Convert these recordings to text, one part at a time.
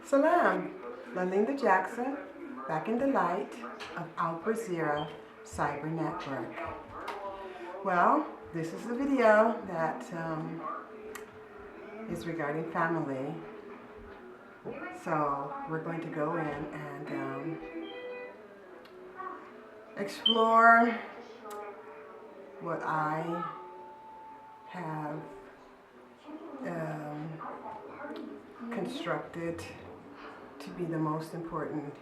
Salam, Lalinda Jackson, back in the light of our Brazeera Cyber Network. Well, this is the video that is regarding family. So we're going to go in and explore what I have constructed to be the most important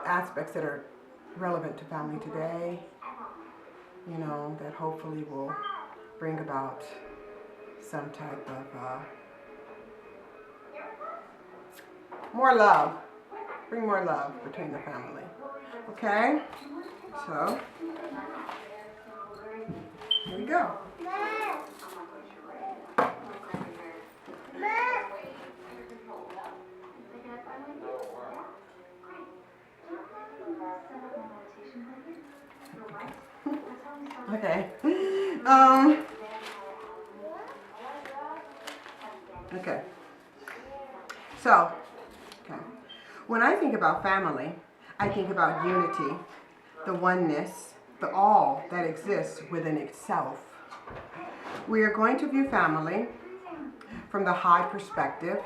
aspects that are relevant to family today, you know, that hopefully will bring about some type of more love, bring more love between the family. Okay? So, here we go. Okay. Okay. So, okay. When I think about family, I think about unity, the oneness, the all that exists within itself. We are going to view family from the high perspective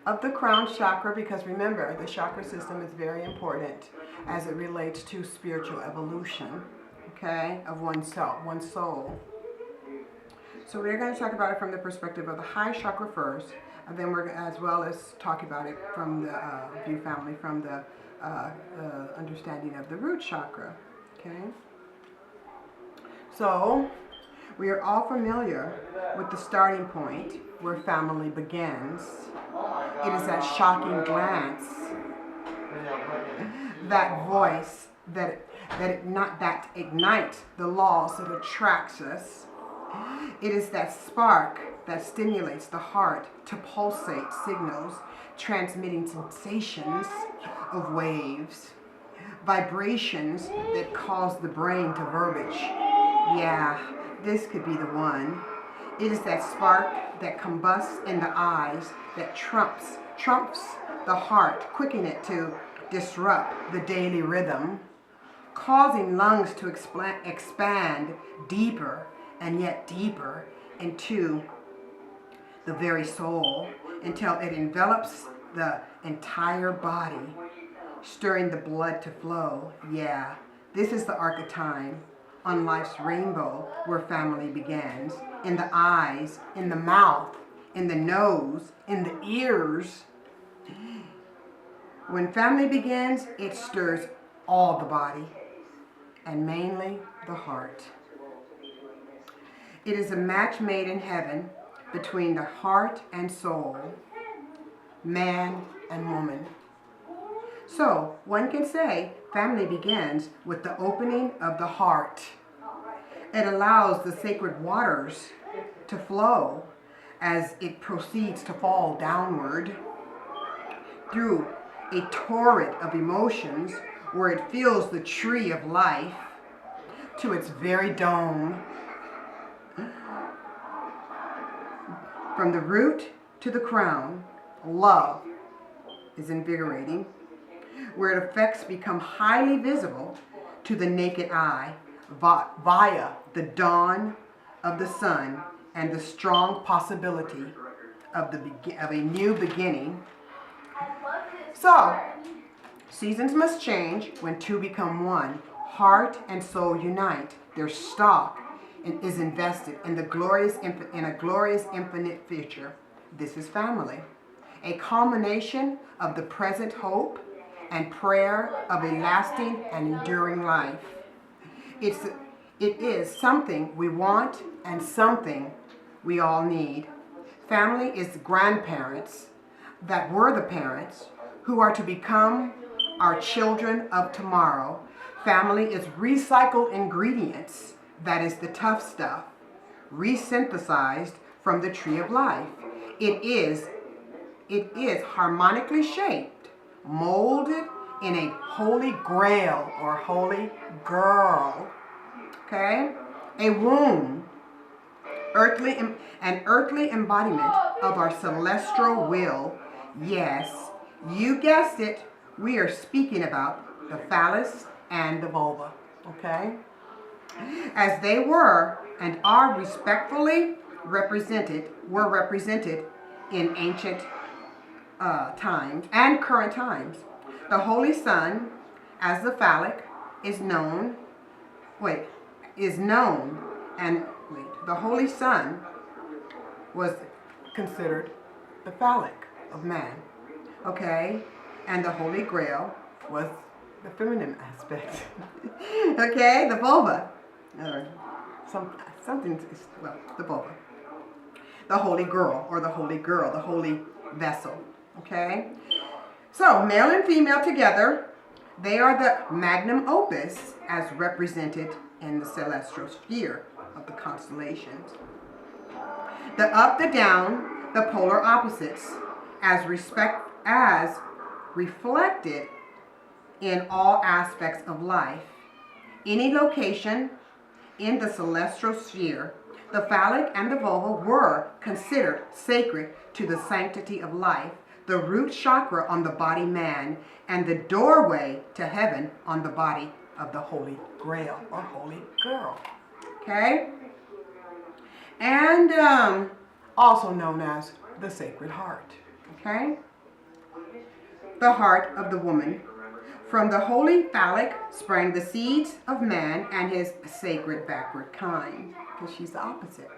of the crown chakra, because remember, the chakra system is very important as it relates to spiritual evolution, okay, of oneself, one's soul. So we're going to talk about it from the perspective of the high chakra first, and then we're as well as talk about it from the view family from the understanding of the root chakra, okay. So we are all familiar with the starting point where family begins. It is that shocking glance, that voice that ignites the laws that attracts us. It is that spark that stimulates the heart to pulsate signals, transmitting sensations of waves, vibrations that cause the brain to verbiage. Yeah, this could be the one. It is that spark that combusts in the eyes, that trumps the heart, quickening it to disrupt the daily rhythm, causing lungs to expand deeper and yet deeper into the very soul until it envelops the entire body, stirring the blood to flow. Yeah, this is the arc of time on life's rainbow where family begins. In the eyes, in the mouth, in the nose, in the ears. When family begins, it stirs all the body, and mainly the heart. It is a match made in heaven between the heart and soul, man and woman. So, one can say family begins with the opening of the heart. It allows the sacred waters to flow as it proceeds to fall downward through a torrent of emotions where it fills the tree of life to its very dome. From the root to the crown, love is invigorating, where its effects become highly visible to the naked eye via the dawn of the sun and the strong possibility of a new beginning. So, seasons must change when two become one. Heart and soul unite. Their stock is invested in a glorious infinite future. This is family. A culmination of the present hope and prayer of a lasting and enduring life. It is something we want and something we all need. Family is grandparents that were the parents who are to become our children of tomorrow. Family is recycled ingredients, that is the tough stuff, resynthesized from the tree of life. It is harmonically shaped, molded in a holy grail or holy girl. Okay? A womb an earthly embodiment of our celestial will. Yes, you guessed it. We are speaking about the phallus and the vulva. Okay? As they were and are were represented in ancient times and current times. The Holy Son, as the phallic, is known. And the Holy Son was considered the phallic of man. Okay? And the Holy Grail was the feminine aspect. Okay? The vulva. The vulva. The holy girl, or the holy girl, the holy vessel. Okay? So, male and female together, they are the magnum opus as represented in the celestial sphere of the constellations. The up, the down, the polar opposites, as reflected in all aspects of life. Any location in the celestial sphere, the phallic and the vulva were considered sacred to the sanctity of life, the root chakra on the body man, and the doorway to heaven on the body of the Holy Grail or Holy Girl. Okay? And also known as the Sacred Heart. Okay? The heart of the woman. From the holy phallic sprang the seeds of man and his sacred backward kind, because she's the opposite.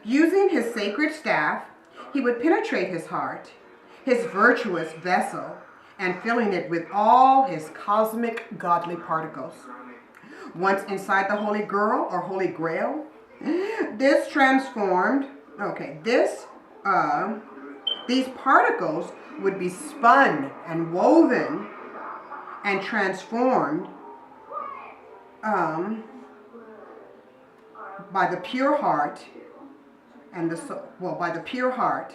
Using his sacred staff, he would penetrate his heart, his virtuous vessel, and filling it with all his cosmic godly particles. Once inside the Holy Girl or Holy Grail, these particles would be spun and woven and transformed by the pure heart and the soul. Well, by the pure heart,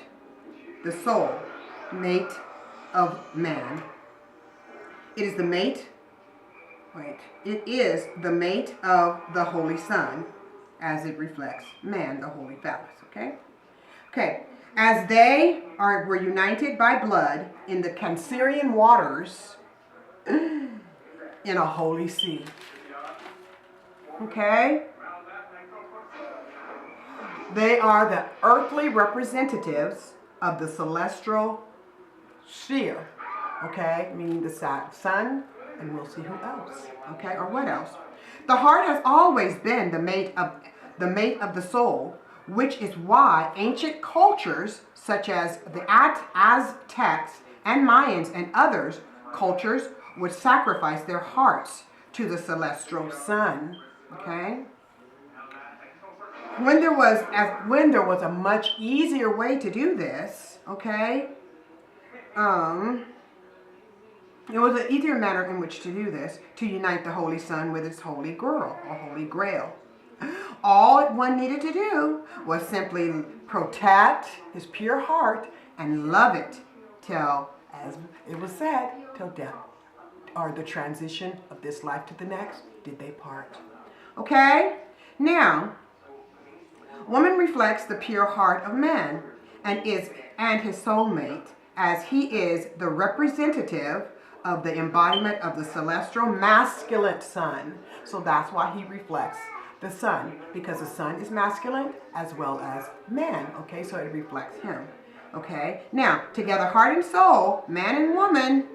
the soul, mate of man. It is the mate. It is the mate of the Holy Son, as it reflects man, the Holy Phallus. Okay. As they were united by blood in the Cancerian waters, in a holy sea. Okay? They are the earthly representatives of the celestial sphere. Okay? Meaning the sun, and we'll see who else. Okay? Or what else? The heart has always been the mate of the soul, which is why ancient cultures such as the Aztecs and Mayans and others cultures would sacrifice their hearts to the celestial sun. Okay? When there was a much easier way to do this, okay? It was an easier manner in which to do this, to unite the Holy Son with his Holy Girl or Holy Grail. All one needed to do was simply protect his pure heart and love it till, as it was said, till death, or the transition of this life to the next, did they part. Okay? Now, woman reflects the pure heart of man and his soulmate, as he is the representative of the embodiment of the celestial masculine sun. So that's why he reflects the sun, because the sun is masculine as well as man. Okay, so it reflects him. Okay, now together, heart and soul, man and woman,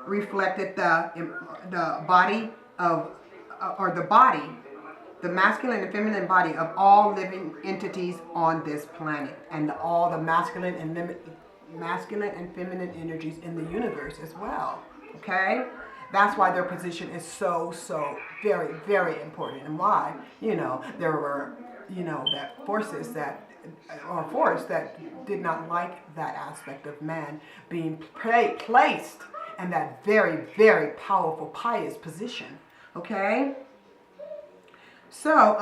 reflected the body of, the masculine and feminine body of all living entities on this planet, and all the masculine and feminine energies in the universe as well. Okay, that's why their position is so very, very important, and why there were that force that did not like that aspect of man being placed in that very, very powerful pious position. Okay, so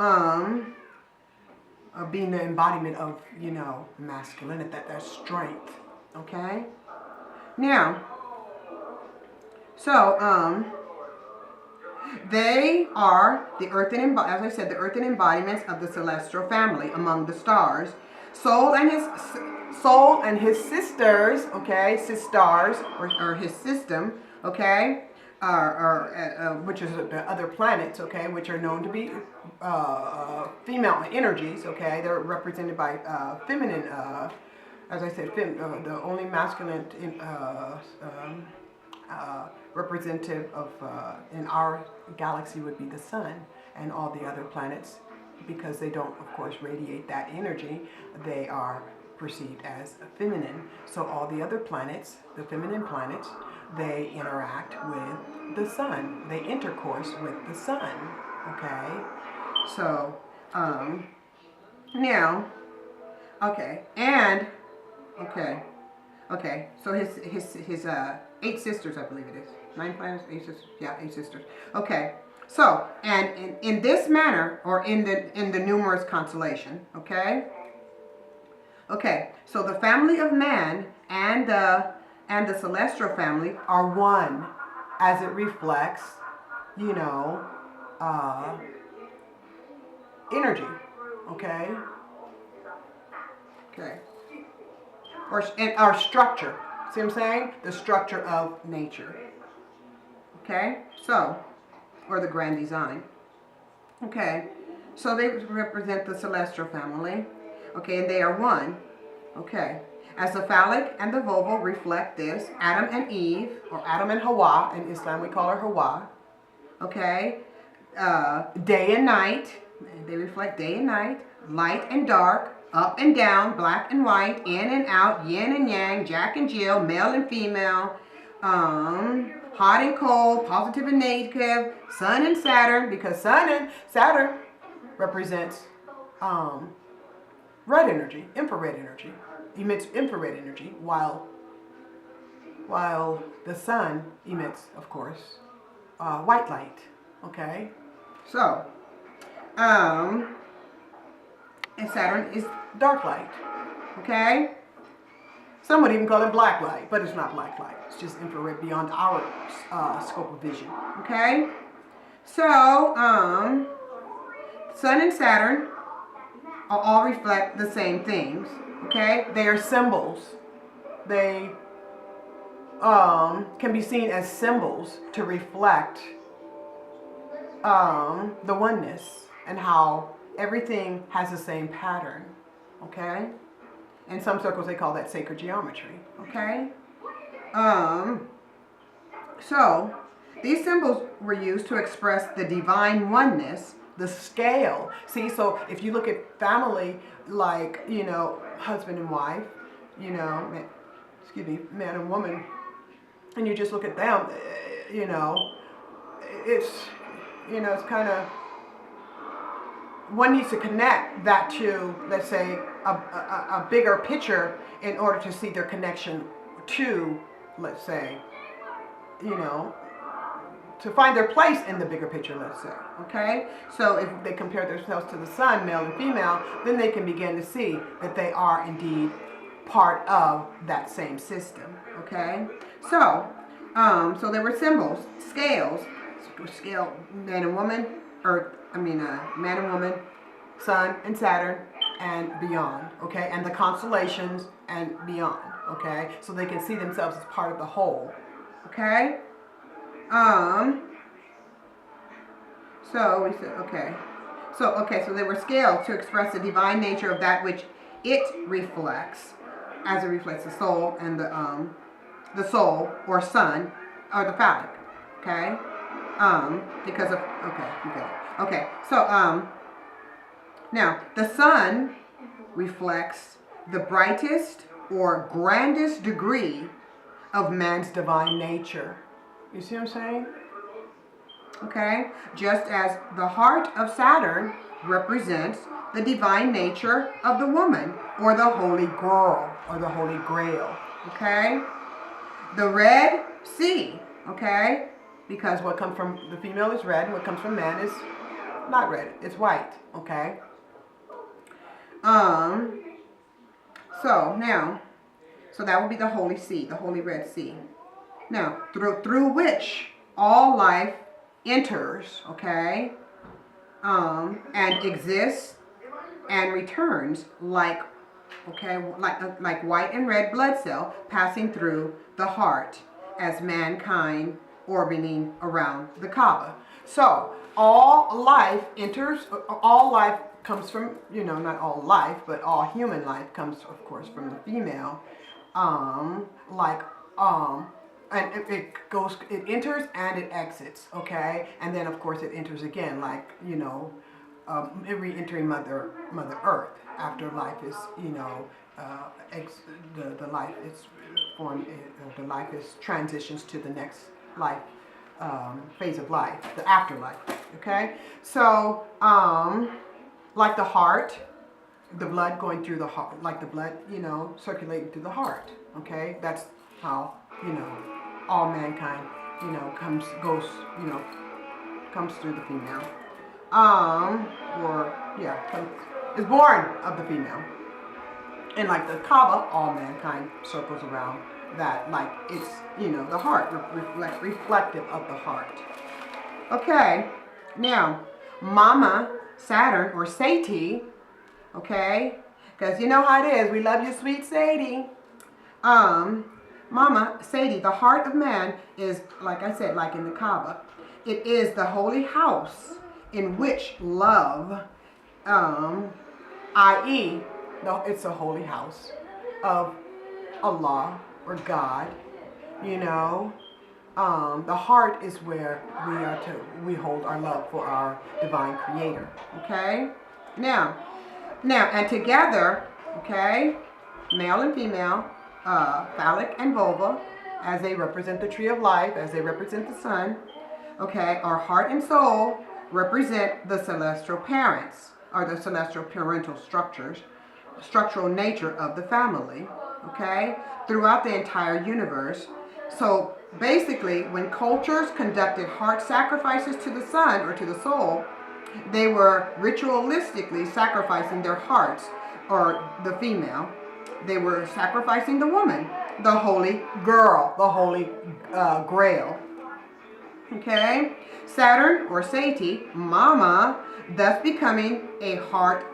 being the embodiment of masculinity, that strength. Okay, now. So, They are the earthen, as I said, the earthen embodiments of the celestial family among the stars. Soul and his sisters, okay, sisters, or his system, okay, which is the other planets, okay, which are known to be female energies, okay. They're represented by feminine, as I said, the only masculine representative of in our galaxy would be the sun, and all the other planets, because they don't, of course, radiate that energy, they are perceived as feminine. So all the other planets, the feminine planets, they interact with the sun. They intercourse with the sun. Okay. So now, okay, and okay. So his 8 sisters, I believe it is. 9 planets, 8 sisters. Yeah, 8 sisters. Okay. So, and in this manner, or in the numerous constellation, okay? Okay, so the family of man and the celestial family are one, as it reflects, you know, energy, okay? Okay. Or our structure. See what I'm saying? The structure of nature. Okay? So, or the grand design. Okay, so they represent the celestial family. Okay, and they are one. Okay, as the phallic and the vulval reflect this, Adam and Eve, or Adam and Hawa, in Islam we call her Hawa. Okay, day and night, they reflect day and night, light and dark, up and down, black and white, in and out, yin and yang, Jack and Jill, male and female, hot and cold, positive and negative, Sun and Saturn, because Sun and Saturn represents red energy, infrared energy, emits infrared energy, while the Sun emits, of course, white light. Okay, so and Saturn is dark light. Okay. Some would even call it black light, but it's not black light. It's just infrared beyond our scope of vision. Okay? So, Sun and Saturn all reflect the same things. Okay? They are symbols. They can be seen as symbols to reflect the oneness and how everything has the same pattern. Okay? In some circles, they call that sacred geometry. Okay? So, these symbols were used to express the divine oneness, the scale. See, so if you look at family, like, you know, husband and wife, you know, man and woman, and you just look at them, you know, it's kind of, one needs to connect that to, let's say, a bigger picture in order to see their connection to, let's say, you know, to find their place in the bigger picture, let's say. Okay? So if they compare themselves to the sun, male and female, then they can begin to see that they are indeed part of that same system. Okay? So, so there were symbols, scale, man and woman, man and woman, Sun and Saturn, and beyond, okay? And the constellations and beyond, okay? So they can see themselves as part of the whole, okay? So we said, okay. So there were scales to express the divine nature of that which it reflects, as it reflects the soul and the soul, or sun, or the phallic, okay? Because of, okay, so, now, the sun reflects the brightest or grandest degree of man's divine nature. You see what I'm saying? Okay? Just as the heart of Saturn represents the divine nature of the woman, or the holy girl, or the holy grail. Okay? The red sea, okay? Because what comes from the female is red, and what comes from man is not red, it's white, okay? So that would be the Holy Sea, the Holy Red Sea. Now, through which all life enters, okay, and exists and returns like, okay, like white and red blood cell passing through the heart as mankind orbiting around the Kaaba. So all life enters, all life comes from, not all life, but all human life comes, of course, from the female. Like, and it enters and it exits, okay? And then, of course, it enters again, like, re-entering Mother Earth after life is, the life is formed, the life is transitions to the next life, phase of life, the afterlife, okay? So, like the heart, the blood going through the heart, like the blood, circulating through the heart, okay? That's how, all mankind, comes through the female. Is born of the female. And like the Kaaba, all mankind circles around that, like it's, the heart, reflective of the heart. Okay, now, Mama Saturn, or Sati, okay, because you know how it is, we love you, sweet Sadie. Mama Sati, the heart of man is, like I said, like in the Kaaba, it is the holy house in which love, i.e., it's a holy house of Allah or God, the heart is where we hold our love for our divine creator, okay? Now, and together, okay, male and female, phallic and vulva, as they represent the tree of life, as they represent the sun, okay, our heart and soul represent the celestial parents, or the celestial parental structural nature of the family, okay, throughout the entire universe. So basically, when cultures conducted heart sacrifices to the sun or to the soul, they were ritualistically sacrificing their hearts, or the female. They were sacrificing the woman, the holy girl, the holy grail. Okay? Saturn, or Sati, Mama, thus becoming a heart,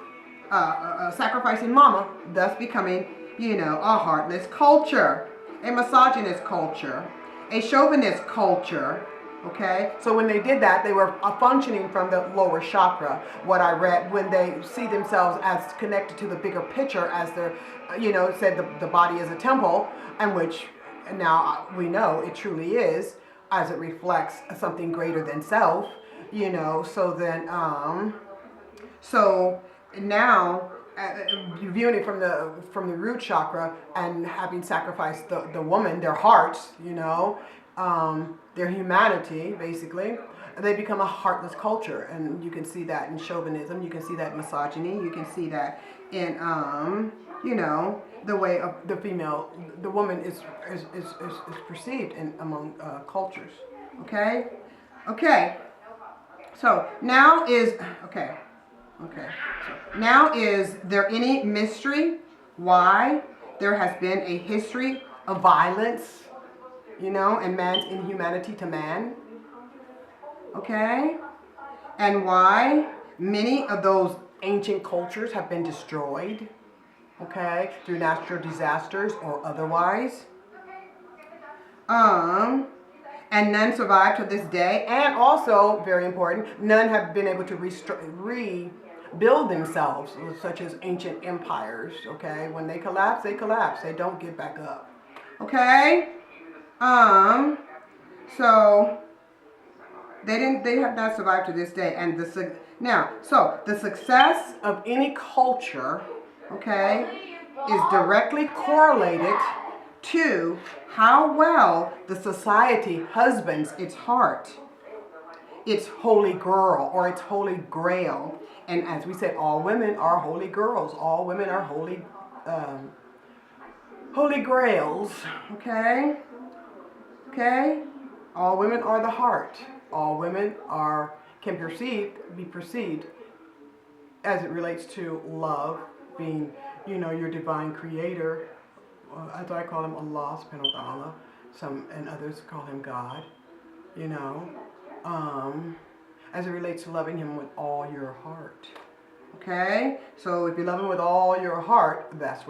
sacrificing Mama, thus becoming, a heartless culture, a misogynist culture, a chauvinist culture. Okay, so when they did that, they were functioning from the lower chakra. What I read, when they see themselves as connected to the bigger picture, as they're, said the body is a temple, and which now we know it truly is, as it reflects something greater than self. So then, so now, viewing it from the root chakra and having sacrificed the woman, their hearts, their humanity, basically, they become a heartless culture. And you can see that in chauvinism, you can see that in misogyny, you can see that in, the way of the female, the woman is perceived among cultures. Okay? Okay. So now is, okay. So now, is there any mystery why there has been a history of violence, and man's inhumanity to man? Okay? And why many of those ancient cultures have been destroyed, okay, through natural disasters or otherwise. And none survive to this day. And also, very important, none have been able to rebuild themselves, such as ancient empires, okay? When they collapse, they don't get back up. Okay? So they have not survived to this day. And so the success of any culture, okay, is directly correlated to how well the society husbands its heart, its holy girl, or its holy grail. And as we said, all women are holy girls. All women are holy grails. Okay? Okay? All women are the heart. All women can be perceived as it relates to love, being, your divine creator. As I call him Allah subhanahu wa ta'ala, and others call him God, as it relates to loving him with all your heart. Okay? So if you love him with all your heart, that's where